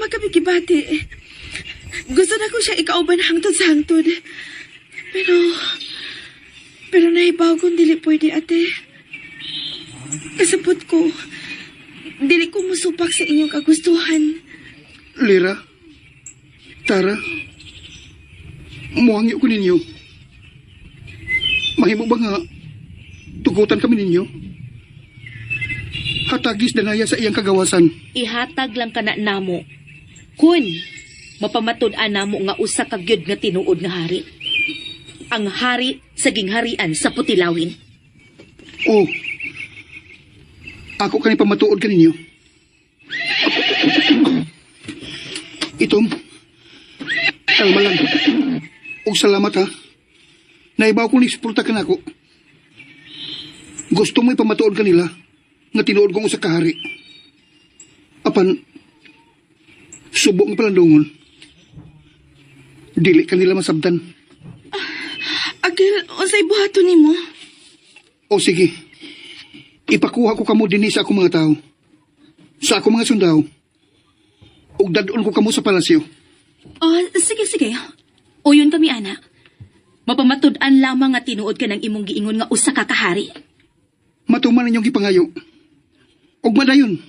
sama kami gibati. Gusto na ko siya ikauban hangtod sa hangtod. Pero nahibaw kong dili pwede, ate. Kasabot ko, dili ko musupak sa inyong kagustuhan. Lira, Tara, muhangyo ko ninyo. Mahimo ba nga tugutan kami ninyo? Hatagis danaya sa iyang kagawasan. Ihatag lang ka na namo. Kun, mapamatud-an namo nga usa ka gyud nga tinuod nga hari. Ang hari sa gingharian sa Putilawin. Oh, ako kani pamatuod ka ninyo. Itom, kalma lang. Og salamat ha. Naibaw ko ni suporta ka na ako. Gusto mo'y pamatuod kanila nga tinuod kong usa ka hari. Apan, subok nga palandungon. Dili kanila masabdan. Agil, unsay buhaton nimo? O sige, ipakuha ko kamo din sa akong mga tao. Sa akong mga sundao. Ug dadon ko kamo sa palasyo. Sige. Uyon kami, ana. Mapamatud-an lamang nga tinuod ka ng imong giingon nga usa ka kahari. Matuman ninyong gipangayo. Og madayon.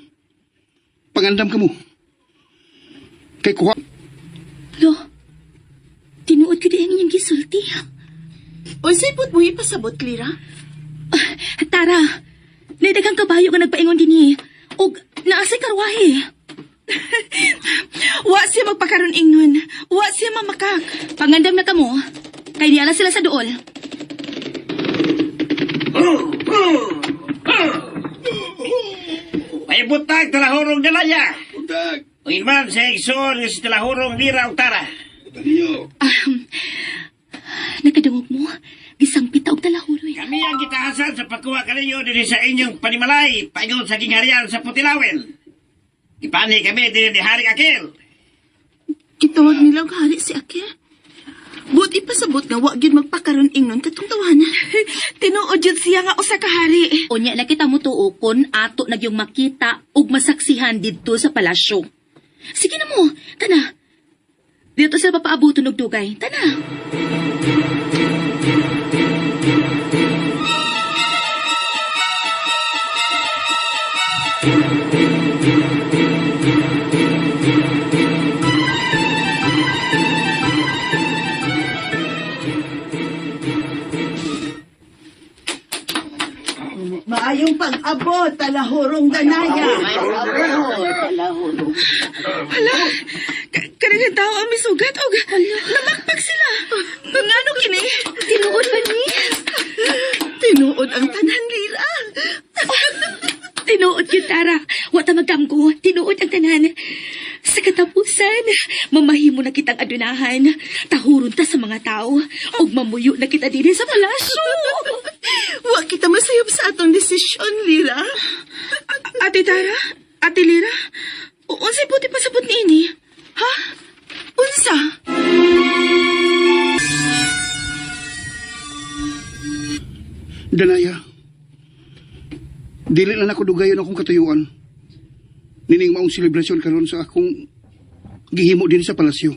Pangandam kamo. Kay kuha. Lo, tinuod ko di ang inyong gisulti. Unsay put mo ipasabot, Lira? Tara, naidagang kabayo nga nagpaingon din og naasay karwahe. Wa siya magpakaroon ingnon. Wa siya mamakak. Pangandam na kamo, kay niala sila sa duol. May butag talahurong dalaya. Udag. O ilman sa igsoon nga si talahurong Lira o Tara. Daliyo. Nakadungog mo, isang pita og talahuro. Kami ang gitahasan sa pagkuha kaninyo din sa inyong panimalay paingon sa gingharian sa Putilawin. Ipani kami din ni Haring Akil. Kitawag nilang hari si Akil. Buot ipasabot nga wa gyud magpakaroon ingnon katong tawanan. Tinuod jud siya nga usa ka hari. Unya na kita mo tuokon ato nagyong makita ug masaksihan didto sa palasyo. Sige na mo, tana. Dito sila papaabuton og dugay. Tana. Maayong pag-abot, talahurong danaya. Hala, kanilang tao ang misugat og namakpak sila. Ngano kini? Tinuod ba ni? Tinuod ang tanan, Lira. Tinuod yun, Tara. Wa ta magkamgo. Tinuod ang tanan. Sa katapusan, mamahimo na kitang adunahan. Tahuron ta sa mga tao. Og mamuyo na kita din sa palasyo. Wa kita masayop sa atong desisyon, Lira. Ate Tara? Ate Lira? Unsay puti pasabot ni ini? Ha? Unsa? Danaya. Dili na ako dugayon akong katuyuan. Nining maong selebrasyon karon sa akong gihimo din sa palasyo.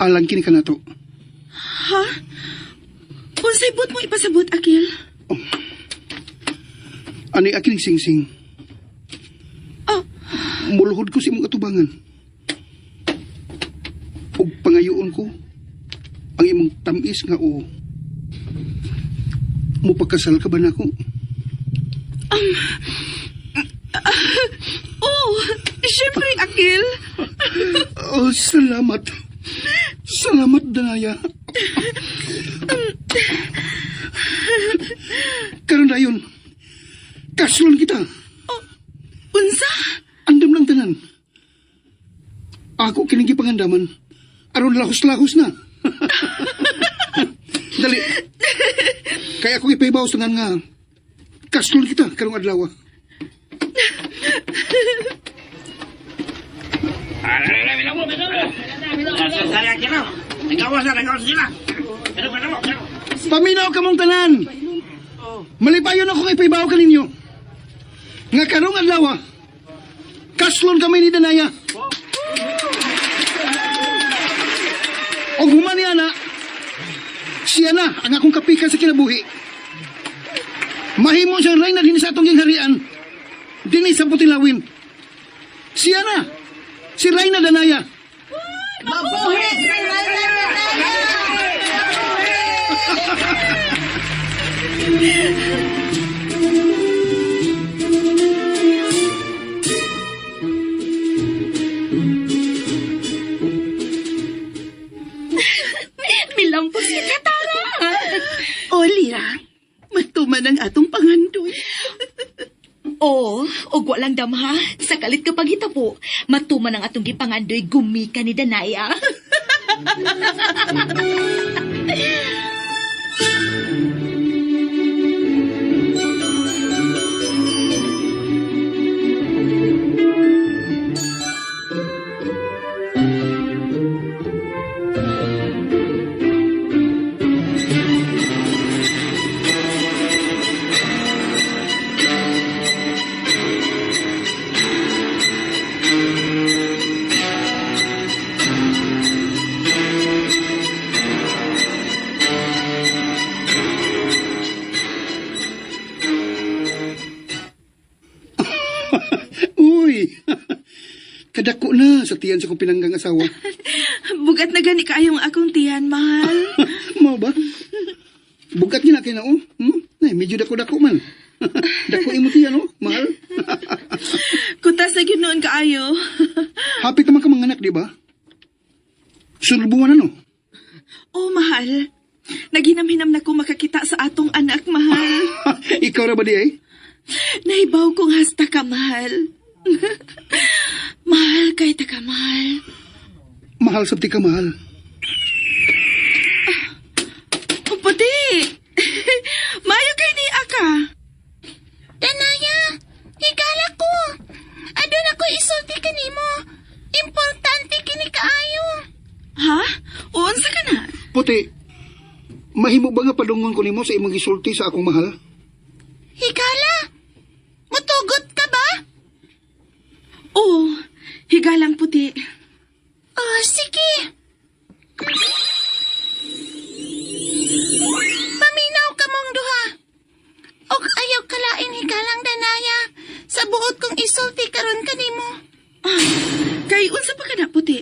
Alang kini kanato. Ha? Unsay but mo ipasabot, Akil? Ani aking singsing. Oh, Muluhod ko sa imong katubangan. Ug pangayoon ko ang imong tamis nga o. Mupagkasal ka ba nako? syempre, Akil. Oh, salamat. Salamat, Danaya. Karon dayon, kasulon kita. Unsa? Andam lang tanan. Ako kining gipangandaman. Aron lahos-lahos na. Dali. Kaya ako ipaybaw tanan nga kasulon kita karong adlaw. Saya Akil. Nagawas sila. Paminaw ka mong tanan. Malipayon ako ipaybaw ka ninyo. Nga karong adlaw, Kaslon kami ni Danaya. Og human niya na, siya na ang akong kapikan sa kinabuhi. Mahimo siyang reyna din sa atong gingharian. Dini sa Putilawin. Siya na, si Reyna Danaya. Mabuhi si Reyna Danaya! Milampos kita, Tara. O, Lira, matuman ang atong pangandoy. Oo, og walang damha. Sa kalit kapag hitabo, matuman ang atong gipangandoy gumika ni Danaya. Uy, kadako na sa tiyan sa kong pinanggang asawa. Bugat na gani kaayong akong tiyan, mahal. Mau ba? Bugat niya na kayo na, oh. Ay, medyo dako-dako man. Dako imo tiyan, oh, mahal. Kutas na ginoon kaayo. Hapit naman ka mga anak, di ba? Sulbuan ano? Oh, mahal. Naginam-hinam na ko makakita sa atong anak, mahal. Ikaw ra ba di ay? Nahibaw kong hasta ka, mahal. Mahal kay ta ka, mahal. Mahal sabti ka, mahal. Oh, puti. Mayo kay ni Aka. Danaya, higala ko. Adun ako isulti kanimo. Importante kini kaayo. Ha? Uunsa ka na? Puti, mahimo ba nga padungon ko nimo sa imong gisulti sa akong mahal? Higala, mutugot ka ba? Oo, higalang puti. Oh, sige. Paminaw ka mong duha. Og ayaw kalain higalang Danaya. Sa buot kong isulti karon kanimo. Kay unsa pa ka na, puti?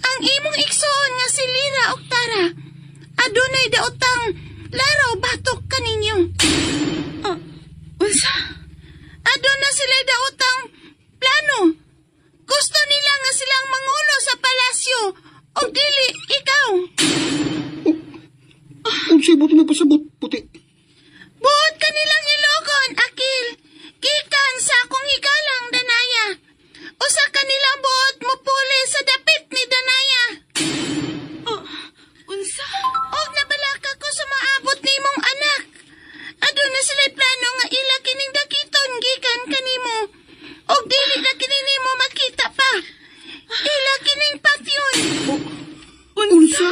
Ang imong igsoon nga si Lira og Tara. Adunay daotang laraw batok kaninyo. Unsa? Aduna sila daotang plano. Gusto nila nga silang mangulo sa palasyo. O dili, ikaw. Unsay buti nga pasabot, puti. Buot ka nilang ilogon, Akil. Gikan sa akong higalang Danaya. Usa ka nilang buot mo puli sa dapit ni Danaya. Unsa? Og nabalaka ko sa maabot nimong anak. Aduna sila'y plano nga ila kining dakiton gikan kanimo. Og dili na kini nimo makita pa. Ila kining patyon. Unsa?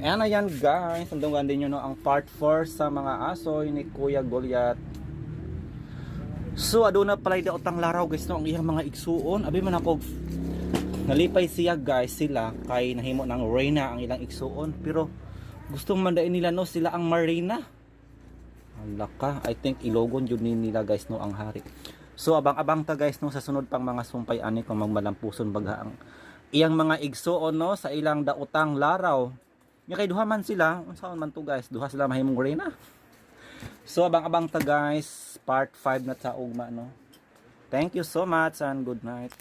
Ayan na yan guys, tandungan din nyo no, ang part 4 sa mga asoy ni Kuya Goliath. So aduna pala daotang laraw guys no, ang iyang mga igsuon. Abi man ako nalipay siya guys sila kay nahimo ng Reyna ang ilang igsuon. Pero gusto man dain nila no, sila ang Marina. Hala ka, I think ilogon yun nila guys no, ang hari. So abang-abang ta guys no, sa sunod pang mga sumpay ani kung magmalampuson baga ang iyang mga igsuon no, sa ilang daotang laraw. Nga kay duha man sila, unsaon man to guys, duha sila mahimong Reyna. So abang-abang ta guys, part 5 na sa ugma no. Thank you so much and good night.